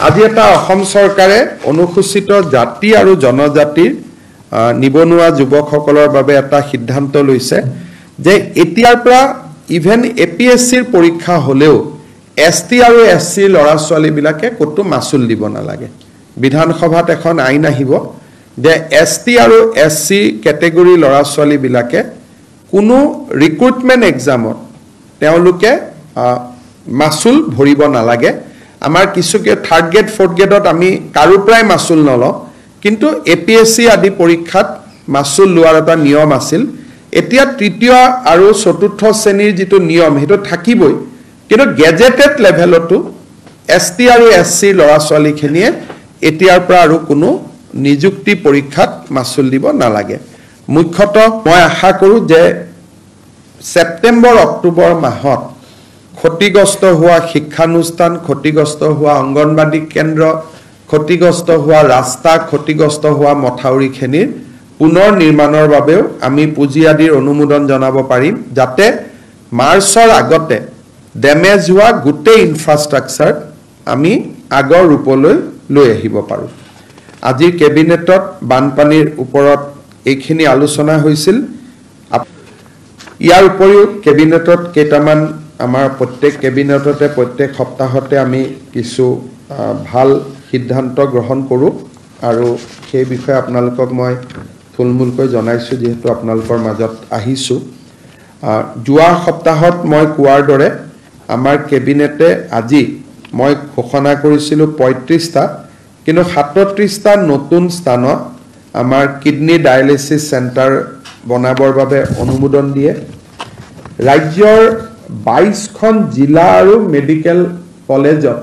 আজি এটা অসম চৰকাৰে অনুসূচিত জাতি আৰু জনজাতিৰ নিবনুৱা যুৱকসকলৰ বাবে এটা সিদ্ধান্ত লৈছে যে এতিয়াৰ পৰা ইভেন এপিএসসিৰ পৰীক্ষা হলেও এসটি আৰু এসসি লৰা ছোৱালী বিলাকে কতো মাসুল দিব নালাগে বিধানসভাত এখন আইন আহিব যে এসটি আৰু এসসি ক্যাটেগৰি লৰা ছোৱালী বিলাকে কোনো ৰিক্ৰুটমেন্ট এক্সামত তেওঁলোকে মাসুল ভৰিব নালাগে আমাৰ কিছুকে থাৰ্ড গ্ৰেড ফৰ্থ গ্ৰেডত আমি কাৰো প্ৰায় মাসুল নল কিন্তু এপিএসসি আদি পৰীক্ষাত মাসুল লোৱাৰ এটা নিয়ম আছিল এতিয়া তৃতীয় আৰু চতুৰ্থ শ্ৰেণীৰ যেটো নিয়ম হেটো থাকিবই কিন্তু গেজেটেড লেভেলটো এসটি আৰু এসসি লৰা ছোৱালীখিনিয়ে এতিয়াৰ পৰা আৰু কোনো নিযুক্তি পৰীক্ষাত মাসুল দিব নালাগে মুখ্যতঃ মই আশা কৰো যে সেপ্টেম্বৰ অক্টোবৰ মাহত ক্ষতিগ্ৰস্ত হোৱা শিক্ষানুষ্ঠান ক্ষতিগ্ৰস্ত হোৱা অংগনবাদী কেন্দ্ৰ ক্ষতিগ্ৰস্ত হোৱা ৰাস্তা ক্ষতিগ্ৰস্ত হোৱা মথাউৰিখিনিৰ পুনৰ নিৰ্মাণৰ বাবেও আমি পুঁজি আদিৰ অনুমোদন জনাব পাৰিম যাতে মাৰ্চৰ আগতে ডেমেজ হোৱা গোটেই ইনফ্ৰাষ্ট্ৰাকচাৰ আমি আগৰ ৰূপলৈ লৈ আহিব পাৰো আজি কেবিনেটত বানপানীৰ ওপৰত এইখিনি আলোচনা হৈছিল ইয়াৰ উপৰিও কেবিনেটত কেইটামান আমাৰ প্ৰত্যেক কেবিনেটতে প্ৰত্যেক সপ্তাহতে আমি কিছু ভাল সিদ্ধান্ত গ্ৰহণ কৰো আৰু সেই বিষয়ে আপোনালোকক মই থুলমূলকৈ জনাইছো যেহেতু আপোনালোকৰ মাজত আহিছো যোৱা সপ্তাহত মই কোৱাৰ দৰে আমাৰ কেবিনেটে আজি মই ঘোষণা কৰিছিলো 35টা কিন্তু 37টা নতুন স্থানত আমাৰ কিডনি ডায়ালিসিস সেন্টাৰ বনাবৰ বাবে অনুমোদন দিয়ে ৰাজ্যৰ 22খন জিলা আৰু মেডিকেল কলেজত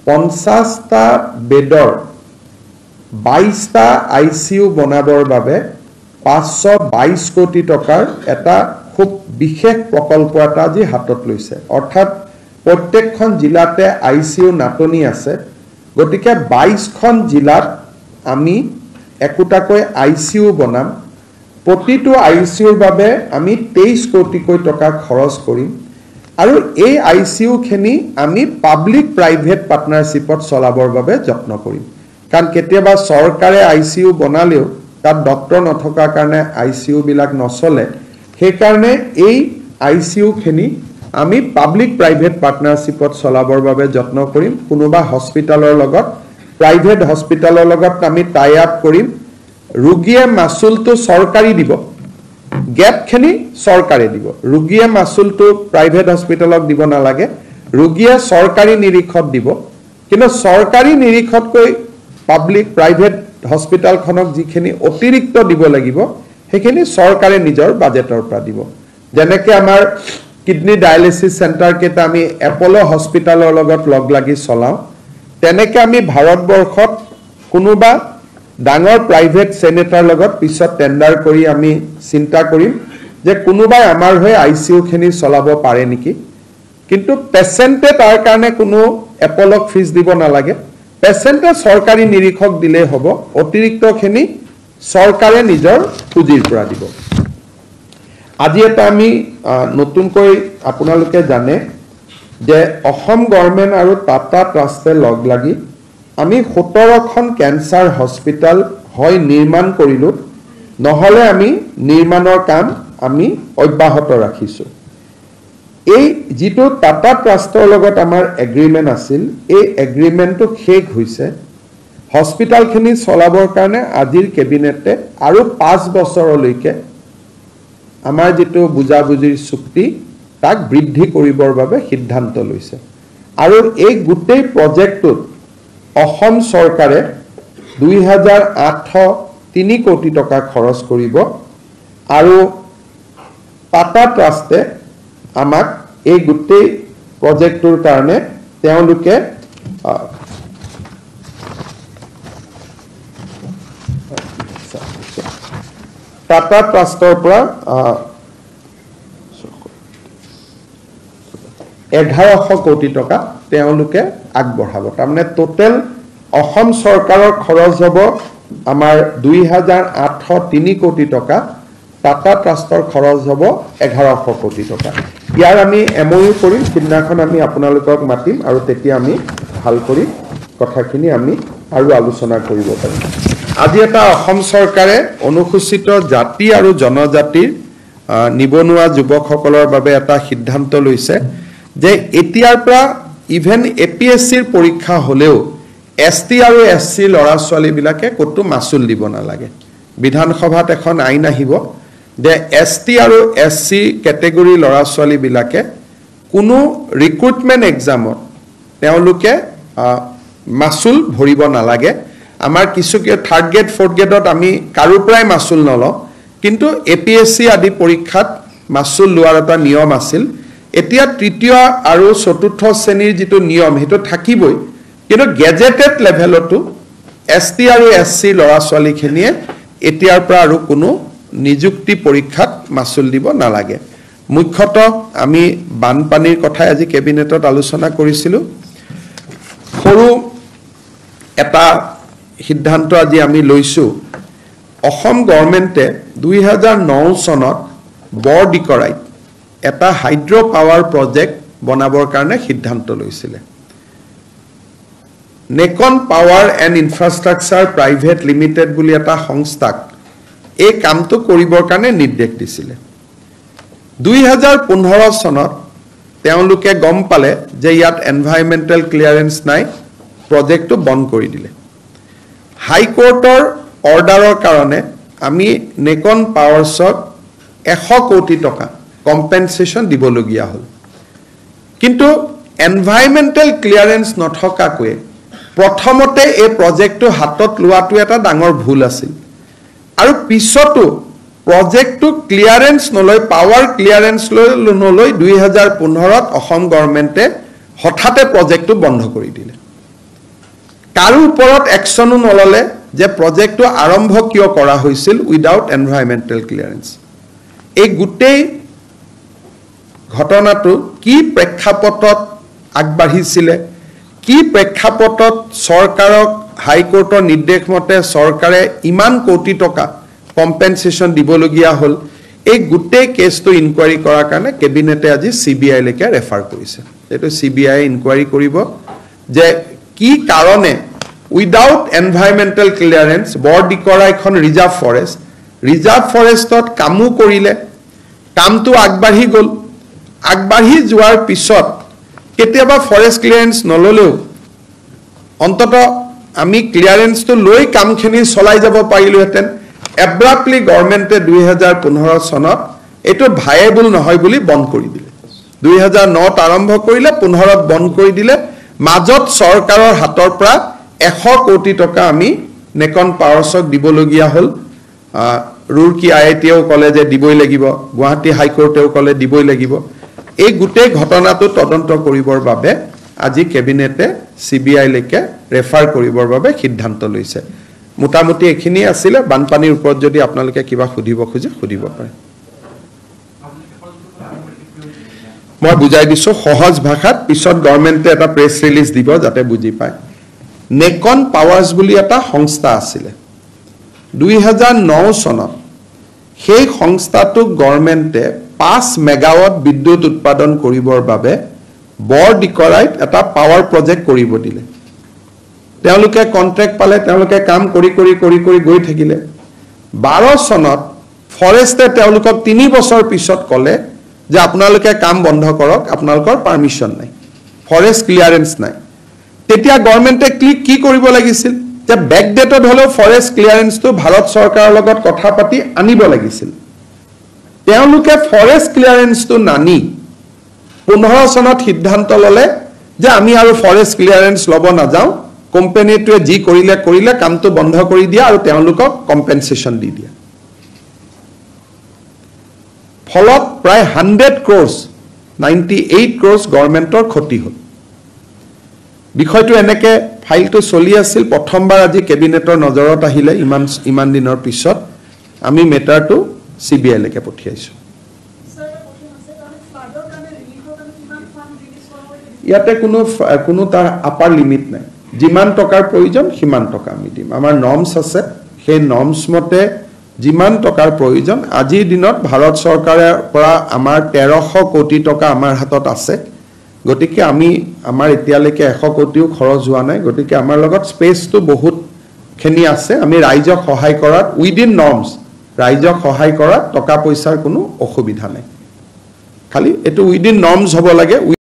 50টা বেডৰ 22টা আইসিইউ বনাবৰ বাবে 522 কোটি টকাৰ এটা খুব বিশেষ প্ৰকল্প এটা আজি হাতত লৈছে অৰ্থাৎ প্ৰত্যেকখন জিলাতে আইসিইউ নাটনি আছে গতিকে 22খন জিলাত আমি একোটাকৈ আইসিইউ বনাম প্ৰতিটো আইসিইউৰ বাবে আমি 23 কোটিকৈ টকা খৰচ কৰিম আৰু এই আইসিইউ খিনি আমি পাব্লিক প্ৰাইভেট পাৰ্টনাৰশ্বিপত চলাবৰ বাবে যত্ন কৰিম কাৰণ কেতিয়াবা চৰকাৰে আইসিইউ বনালেও তাত ডক্টৰ নথকাৰ কাৰণে আইসিইউ বিলাক নচলে সেই কাৰণে এই আইসিইউ খিনি আমি পাব্লিক প্ৰাইভেট পাৰ্টনাৰশ্বিপত চলাবৰ বাবে যত্ন কৰিম কোনোবা হস্পিটালৰ লগত প্ৰাইভেট হস্পিটালৰ লগত আমি টাই আপ কৰিম ৰোগীয়ে মাসুলটো চৰকাৰী দিব গেপখিনি চৰকাৰে দিব ৰোগীয়ে মাসুলটো প্ৰাইভেট হস্পিটালক দিব নালাগে ৰোগীয়ে চৰকাৰী নিৰীক্ষত দিব কিন্তু চৰকাৰী নিৰীক্ষতকৈ পাব্লিক প্ৰাইভেট হস্পিটালখনক যিখিনি অতিৰিক্ত দিব লাগিব সেইখিনি চৰকাৰে নিজৰ বাজেটৰ পৰা দিব যেনেকৈ আমাৰ কিডনি ডায়ালিসিস সেন্টাৰ কেটা আমি এপলো হস্পিটালৰ লগত লগ লাগি চলাও তেনেকৈ আমি ভাৰতবৰ্ষত কোনোবা ডাঙৰ প্ৰাইভেট সেনেটাৰ লগত পিছত টেন্ডাৰ কৰি আমি চিন্তা কৰিম যে কোনোবাই আমাৰ হৈ আইসিইউ খিনি চলাব পাৰে নেকি কিন্তু পেশেন্টে তাৰ কাৰণে কোনো এপলক ফিজ দিব নালাগে পেশেন্টে চৰকাৰী নিৰীক্ষক দিলে হ'ব অতিৰিক্ত খিনি চৰকাৰে নিজৰ পুঁজিৰ পৰা দিব আজি এটা আমি নতুনকৈ আপোনালোকে জানে যে অসম গভৰ্ণমেণ্ট আৰু টাটা ট্ৰাষ্টে লগ লাগি আমি 17খন ক্যান্সাৰ হস্পিটাল হয় নিৰ্মাণ কৰিলো নহলে আমি নিৰ্মাণৰ কাম আমি অব্যাহত ৰাখিছো এই যেটো টাটা ট্ৰাষ্টৰ লগত আমাৰ এগ্ৰিমেন্ট আছিল এই এগ্ৰিমেন্টটো শেষ হৈছে হস্পিটালখিনি চলাবৰ কাৰণে আজিৰ কেবিনেটে আৰু 5 বছৰলৈকে আমাৰ যেটো বুজাবুজিৰ চুক্তি তাক বৃদ্ধি কৰিবৰ বাবে সিদ্ধান্ত লৈছে আৰু এই গোটেই প্ৰজেক্টটোত অসম চৰকাৰে 2803 কোটি টকা খৰচ কৰিব আৰু টাটা ট্ৰাষ্টে আমাক এই গোটেই প্ৰজেক্টৰ কাৰণে তেওঁলোকে টাটা ট্ৰাষ্টৰ পৰা 1100 কোটি টকা তেওঁলোকে আগবঢ়াব তাৰমানে টোটেল অসম চৰকাৰৰ খৰচ হ'ব আমাৰ 2803 কোটি টকা টাটা ট্ৰাষ্টৰ খৰচ হ'ব 1100 কোটি টকা ইয়াৰ আমি এমঅইউ কৰিম সিদিনাখন আমি আপোনালোকক মাতিম আৰু তেতিয়া আমি ভাল কৰি কথাখিনি আমি আৰু আলোচনা কৰিব পাৰিম আজি এটা অসম চৰকাৰে অনুসূচিত জাতি আৰু জনজাতিৰ নিবনুৱা যুৱকসকলৰ বাবে এটা সিদ্ধান্ত লৈছে যে এতিয়াৰ পৰা ইভেন এপিএসসিৰ পৰীক্ষা হলেও এসটি আৰু এসসি লৰা ছোৱালী বিলাকে কতো মাসুল দিব নালাগে বিধানসভাত এখন আইন আহিব যে এসটি আৰু এসসি ক্যাটেগৰি লৰা ছোৱালী বিলাকে কোনো ৰিক্ৰুটমেন্ট এক্সামত তেওঁলোকে মাসুল ভৰিব নালাগে আমাৰ কিছু থাৰ্ড গ্ৰেড ফৰ্থ গ্ৰেডত আমি কাৰো প্ৰায় মাসুল নলওঁ কিন্তু এপিএসসি আদি পৰীক্ষাত মাসুল লোৱাৰ এটা নিয়ম আছিল এতিয়া তৃতীয় আৰু চতুৰ্থ শ্ৰেণীৰ যেটো নিয়ম হেতু থাকিবই কিন্তু গেজেটেড লেভেলটো এসটি আৰু এসসি লৰা ছোৱালীখিনিয়ে এতিয়াৰ পৰা আৰু কোনো নিযুক্তি পৰীক্ষাত মাসুল দিব নালাগে মুখ্যতঃ আমি বানপানীৰ কথা আজি কেবিনেটত আলোচনা কৰিছিলো সৰু এটা সিদ্ধান্ত আজি আমি লৈছো অসম গভৰ্ণমেণ্টে 2009 চনত বৰডিকৰাইত এটা হাইড্ৰো পাৱাৰ প্ৰজেক্ট বনাবৰ কাৰণে সিদ্ধান্ত লৈছিল Necon power and infrastructure private limited বুলি এটা সংস্থাক এই কামটো কৰিবৰ কাৰণে নিৰ্দেশ দিছিল 2015 চনত তেওঁলোকে গম পালে যে ইয়াত এনভাইৰনমেন্টাল ক্লিয়াৰেন্স নাই প্ৰজেক্টটো বন্ধ কৰি দিলে হাই কোৰ্টৰ অৰ্ডাৰৰ কাৰণে আমি নেকন পাৱাৰছক 100 কোটি টকা কম্পেনসেশন দিবলগীয়া হল কিন্তু এনভাইৰনমেন্টাল ক্লিয়াৰেন্স নথকাকৈ প্ৰথমতে এই প্ৰজেক্টটো হাতত লোৱাটো এটা ডাঙৰ ভুল আছিল আৰু পিছতো প্ৰজেক্টটো ক্লিয়াৰেন্স নলৈ পাৱাৰ ক্লিয়াৰেন্স নলৈ 2015 ত অসম গভৰ্ণমেণ্টে হঠাতে প্ৰজেক্টটো বন্ধ কৰি দিলে কাৰো ওপৰত একচনো নললে যে প্ৰজেক্টটো আৰম্ভ কিয় কৰা হৈছিল উইদাউট এনভাইৰনমেন্টাল ক্লিয়াৰেন্স এই গুটেই ঘটনাটো কি প্ৰেক্ষাপটত আগবাঢ়িছিল কি প্ৰেক্ষাপটত চৰকাৰক হাই কোৰ্টৰ নিৰ্দেশ মতে চৰকাৰে ইমান কোটি টকা কম্পেনসেশন দিবলগীয়া হল এই গুটেই কেছটো ইনকুৱাৰি কৰাৰ কাৰণে কেবিনেটে আজি সিবিআই লৈকে ৰেফাৰ কৰিছে এটো সিবিআই ইনকুৱাৰি কৰিব যে কি কাৰণে উইদাউট এনভাইৰনমেন্টাল ক্লিয়াৰেন্স বৰডিকৰা এখন ৰিজাৰ্ভ ফৰেষ্টত কামো কৰিলে কামটো আগবাঢ়ি গল আগবাঢ়ি যোৱাৰ পিছত কেতিয়াবা ফৰেষ্ট ক্লিয়াৰেন্স নললেও অন্তত আমি ক্লিয়াৰেন্সটো লৈ কামখিনি চলাই যাব পাৰিলোহেতেন এব্ৰাপ্টলি গভৰ্ণমেণ্টে 2015 চনত এটো ভায়েবল নহয় বুলি বন্ধ কৰি দিলে 2009 ত আৰম্ভ কৰিলে 15 ত বন্ধ কৰি দিলে মাজত চৰকাৰৰ হাতৰ পৰা 100 কোটি টকা আমি নেকন পাৱাৰছক দিবলগীয়া হল ৰুৰকি আইআইটিও কলেজে দিবই লাগিব গুৱাহাটী হাই কোৰ্টেও কলে দিবই লাগিব এই গুটেই ঘটনাটো তদন্ত কৰিবৰ বাবে আজি কেবিনেটে সিবিআই লৈকে ৰেফাৰ কৰিবৰ বাবে সিদ্ধান্ত লৈছে মোটামুটি এখিনি আছিল বানপানীৰ ওপৰত যদি আপোনালোকে কিবা খুদিব খুজে খুদিব পাৰে মই বুজাই দিছো সহজ ভাষাত পিছত গভৰ্ণমেণ্টে এটা প্ৰেছ ৰিলিজ দিব যাতে বুজি পায় নেকন পাৱাৰ্স বুলি এটা সংস্থা আছিল 2009 চনত সেই সংস্থাটোক গভৰ্ণমেণ্টে 5 মেগাৱাট বিদ্যুৎ উৎপাদন কৰিবৰ বাবে বৰডিকৰাইত এটা পাৱাৰ প্ৰজেক্ট কৰিব দিলে তেওঁলোকে কন্ট্ৰাক্ট পালে তেওঁলোকে কাম কৰি গৈ থাকিলে 12 চনত ফৰেষ্টে তেওঁলোকক 3 বছৰ পিছত কলে যে আপোনালোকে কাম বন্ধ কৰক আপোনালোকৰ পাৰমিশন নাই ফৰেষ্ট ক্লিয়াৰেন্স নাই তেতিয়া গভৰ্ণমেণ্টে কি কৰিব লাগিছিল যে ব্যাকডেটত হলো ফৰেষ্ট ক্লিয়াৰেন্সটো ভাৰত চৰকাৰৰ লগত কথা পাতি আনিব লাগিছিল তেওঁলোকে ফৰেষ্ট ক্লিয়াৰেন্সটো নানি 15 চনত সিদ্ধান্ত ললে যে আমি আৰু ফৰেষ্ট ক্লিয়াৰেন্স লব নাযাও কোম্পানীটোৱে জি কৰিলে কামটো বন্ধ কৰি দিয়া আৰু তেওঁলোকক কম্পেনসেশন দি দিয়া ফলত প্ৰায় 100 ক্ৰোৰ্ছ 98 ক্ৰোৰ্ছ গভৰ্ণমেণ্টৰ ক্ষতি হল বিষয়টো এনেকে ফাইলটো চলি আছিল প্ৰথমবাৰ আজি কেবিনেটৰ নজৰত আহিলে ইমান দিনৰ পিছত আমি মেটাৰটো সিবিআই লৈকে পঠিয়াইছো ইয়াতে কোনো তাৰ আপাৰ লিমিট নাই যিমান টকাৰ প্ৰয়োজন সিমান টকা আমি দিম আমাৰ নৰ্মছ আছে সেই নৰ্মছ মতে যিমান টকাৰ প্ৰয়োজন আজিৰ দিনত ভাৰত চৰকাৰৰ পৰা আমাৰ 1300 কোটি টকা আমাৰ হাতত আছে গতিকে আমাৰ এতিয়ালৈকে 100 কোটিও খৰচ হোৱা নাই গতিকে আমাৰ লগত স্পেচটো বহুতখিনি আছে আমি ৰাইজক সহায় কৰাত উইদিন নৰ্মছ ৰাইজক সহায় কৰাত টকা পইচাৰ কোনো অসুবিধা নাই খালি এটো উইদিন নৰ্মছ হ'ব লাগে